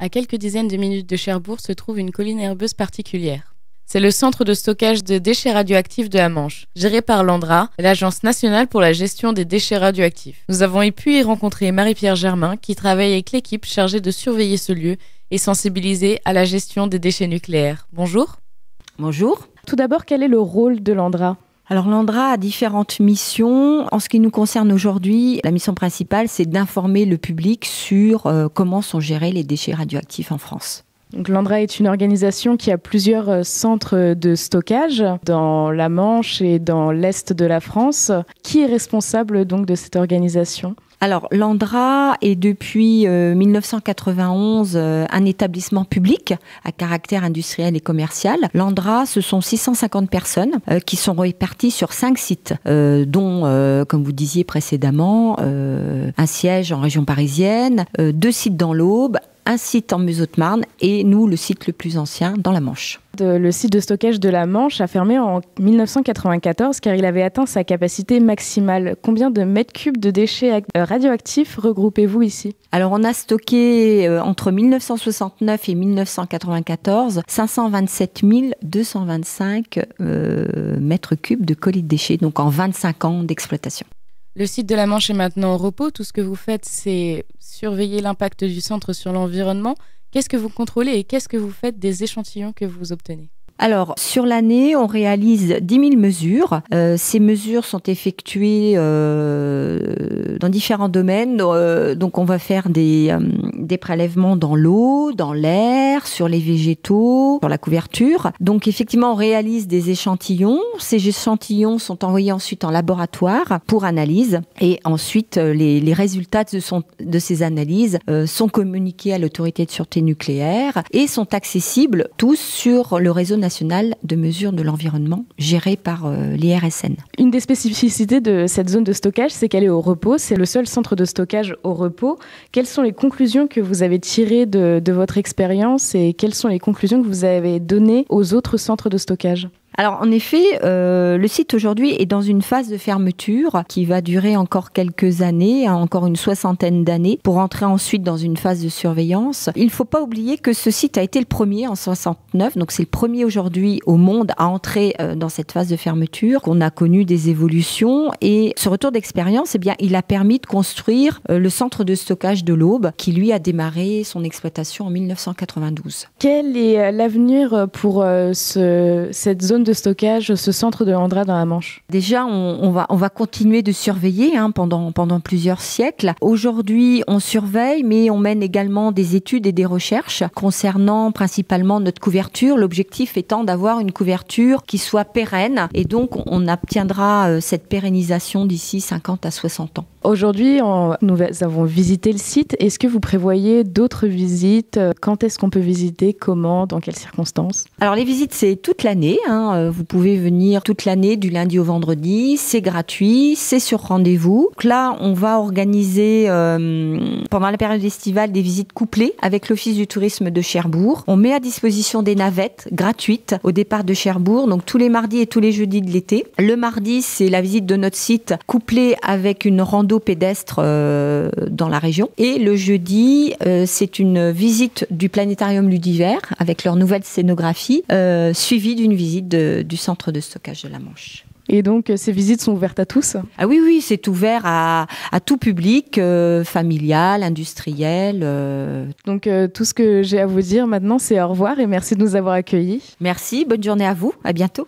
À quelques dizaines de minutes de Cherbourg se trouve une colline herbeuse particulière. C'est le centre de stockage de déchets radioactifs de la Manche, géré par l'ANDRA, l'Agence nationale pour la gestion des déchets radioactifs. Nous avons pu y rencontrer Marie-Pierre Germain, qui travaille avec l'équipe chargée de surveiller ce lieu et sensibiliser à la gestion des déchets nucléaires. Bonjour. Bonjour. Tout d'abord, quel est le rôle de l'ANDRA ? Alors l'ANDRA a différentes missions. En ce qui nous concerne aujourd'hui, la mission principale, c'est d'informer le public sur comment sont gérés les déchets radioactifs en France. Donc, l'ANDRA est une organisation qui a plusieurs centres de stockage dans la Manche et dans l'Est de la France. Qui est responsable donc de cette organisation ? Alors, l'ANDRA est depuis 1991 un établissement public à caractère industriel et commercial. L'ANDRA, ce sont 650 personnes qui sont réparties sur 5 sites, dont, comme vous disiez précédemment, un siège en région parisienne, 2 sites dans l'Aube, un site en Meuse-Haute-Marne et nous, le site le plus ancien dans la Manche. Le site de stockage de la Manche a fermé en 1994 car il avait atteint sa capacité maximale. Combien de mètres cubes de déchets radioactifs regroupez-vous ici ? Alors on a stocké entre 1969 et 1994 527 225 mètres cubes de colis de déchets, donc en 25 ans d'exploitation. Le site de la Manche est maintenant au repos. Tout ce que vous faites, c'est surveiller l'impact du centre sur l'environnement. Qu'est-ce que vous contrôlez et qu'est-ce que vous faites des échantillons que vous obtenez ? Alors, sur l'année, on réalise 10 000 mesures. Ces mesures sont effectuées dans différents domaines. Donc, on va faire des prélèvements dans l'eau, dans l'air, sur les végétaux, sur la couverture. Donc, effectivement, on réalise des échantillons. Ces échantillons sont envoyés ensuite en laboratoire pour analyse. Et ensuite, les résultats de ces analyses sont communiqués à l'autorité de sûreté nucléaire et sont accessibles tous sur le réseau national de mesure de l'environnement géré par l'IRSN. Une des spécificités de cette zone de stockage, c'est qu'elle est au repos. C'est le seul centre de stockage au repos. Quelles sont les conclusions que vous avez tirées de votre expérience et quelles sont les conclusions que vous avez données aux autres centres de stockage ? Alors en effet, le site aujourd'hui est dans une phase de fermeture qui va durer encore quelques années, encore une 60aine d'années, pour entrer ensuite dans une phase de surveillance. Il ne faut pas oublier que ce site a été le premier en 69, donc c'est le premier aujourd'hui au monde à entrer dans cette phase de fermeture, qu'on a connu des évolutions et ce retour d'expérience, eh bien, il a permis de construire le centre de stockage de l'Aube qui lui a démarré son exploitation en 1992. Quel est l'avenir pour cette zone de stockage, ce centre de l'ANDRA dans la Manche ? Déjà, on va continuer de surveiller pendant plusieurs siècles. Aujourd'hui, on surveille, mais on mène également des études et des recherches concernant principalement notre couverture. L'objectif étant d'avoir une couverture qui soit pérenne et donc on obtiendra cette pérennisation d'ici 50 à 60 ans. Aujourd'hui, nous avons visité le site. Est-ce que vous prévoyez d'autres visites ? Quand est-ce qu'on peut visiter ? Comment ? Dans quelles circonstances ? Alors les visites, c'est toute l'année. Vous pouvez venir toute l'année du lundi au vendredi. C'est gratuit, c'est sur rendez-vous. Donc là, on va organiser pendant la période estivale des visites couplées avec l'Office du tourisme de Cherbourg. On met à disposition des navettes gratuites au départ de Cherbourg, donc tous les mardis et tous les jeudis de l'été. Le mardi, c'est la visite de notre site couplée avec une rando pédestre dans la région. Et le jeudi, c'est une visite du planétarium Ludiver avec leur nouvelle scénographie, suivie d'une visite du centre de stockage de la Manche. Et donc, ces visites sont ouvertes à tous ? Ah oui, c'est ouvert à tout public, familial, industriel. Donc, tout ce que j'ai à vous dire maintenant, c'est au revoir et merci de nous avoir accueillis. Merci, bonne journée à vous, à bientôt.